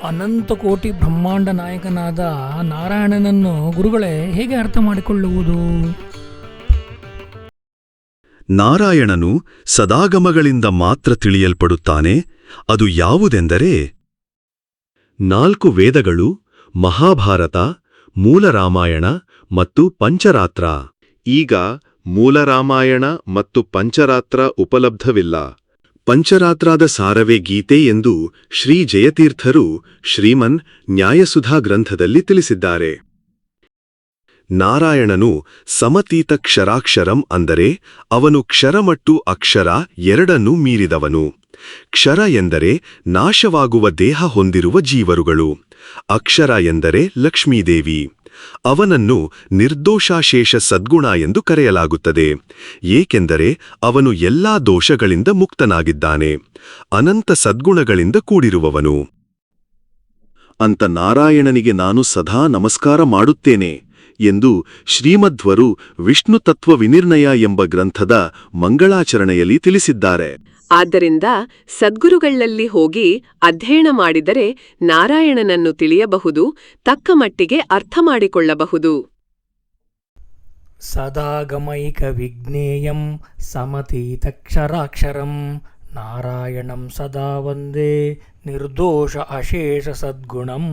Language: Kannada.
ಅನಂತ ಕೋಟಿ ಬ್ರಹ್ಮಾಂಡ ನಾಯಕನಾದ ನಾರಾಯಣನನ್ನು ಗುರುಗಳೇ ಹೇಗೆ ಅರ್ಥ ಮಾಡಿಕೊಳ್ಳುವುದು? ನಾರಾಯಣನು ಸದಾಗಮಗಳಿಂದ ಮಾತ್ರ ತಿಳಿಯಲ್ಪಡುತ್ತಾನೆ. ಅದು ಯಾವುದೆಂದರೆ 4 ವೇದಗಳು, ಮಹಾಭಾರತ, ಮೂಲ ರಾಮಾಯಣ ಮತ್ತು ಪಂಚರಾತ್ರ. ಈಗ ಮೂಲ ರಾಮಾಯಣ ಮತ್ತು ಪಂಚರಾತ್ರ ಉಪಲಬ್ಧವಿಲ್ಲ. ಪಂಚರಾತ್ರಾದ ಸಾರವೇ ಗೀತೆ ಎಂದು ಶ್ರೀ ಜಯತೀರ್ಥರು ಶ್ರೀಮನ್ ನ್ಯಾಯಸುಧಾ ಗ್ರಂಥದಲ್ಲಿ ತಿಳಿಸಿದ್ದಾರೆ. ನಾರಾಯಣನು ಸಮತೀತ ಕ್ಷರಾಕ್ಷರಂ ಅಂದರೆ ಅವನು ಕ್ಷರ ಮತ್ತು ಅಕ್ಷರ ಎರಡನ್ನೂ ಮೀರಿದವನು. ಕ್ಷರ ಎಂದರೆ ನಾಶವಾಗುವ ದೇಹ ಹೊಂದಿರುವ ಜೀವರುಗಳು, ಅಕ್ಷರ ಎಂದರೆ ಲಕ್ಷ್ಮೀದೇವಿ. ಅವನನ್ನು ನಿರ್ದೋಷಾಶೇಷ ಸದ್ಗುಣ ಎಂದು ಕರೆಯಲಾಗುತ್ತದೆ, ಏಕೆಂದರೆ ಅವನು ಎಲ್ಲಾ ದೋಷಗಳಿಂದ ಮುಕ್ತನಾಗಿದ್ದಾನೆ, ಅನಂತ ಸದ್ಗುಣಗಳಿಂದ ಕೂಡಿರುವವನು. ಅಂತ ನಾರಾಯಣನಿಗೆ ನಾನು ಸದಾ ನಮಸ್ಕಾರ ಮಾಡುತ್ತೇನೆ ಎಂದು ಶ್ರೀಮಧ್ವರು ವಿಷ್ಣು ತತ್ವ ವಿನಿರ್ಣಯ ಎಂಬ ಗ್ರಂಥದ ಮಂಗಳಾಚರಣೆಯಲ್ಲಿ ತಿಳಿಸಿದ್ದಾರೆ. ಆದ್ದರಿಂದ ಸದ್ಗುರುಗಳಲ್ಲಿ ಹೋಗಿ ಅಧ್ಯಯನ ಮಾಡಿದರೆ ನಾರಾಯಣನನ್ನು ತಿಳಿಯಬಹುದು, ತಕ್ಕ ಮಟ್ಟಿಗೆ ಅರ್ಥ ಮಾಡಿಕೊಳ್ಳಬಹುದು. ಸದಾಗಮೈಕ ವಿಜ್ಞೇಯಂ ಸಮತೀತಕ್ಷರಾಕ್ಷರಂ ನಾರಾಯಣಂ ಸದಾ ವಂದೇ ನಿರ್ದೋಷ ಅಶೇಷ ಸದ್ಗುಣಂ.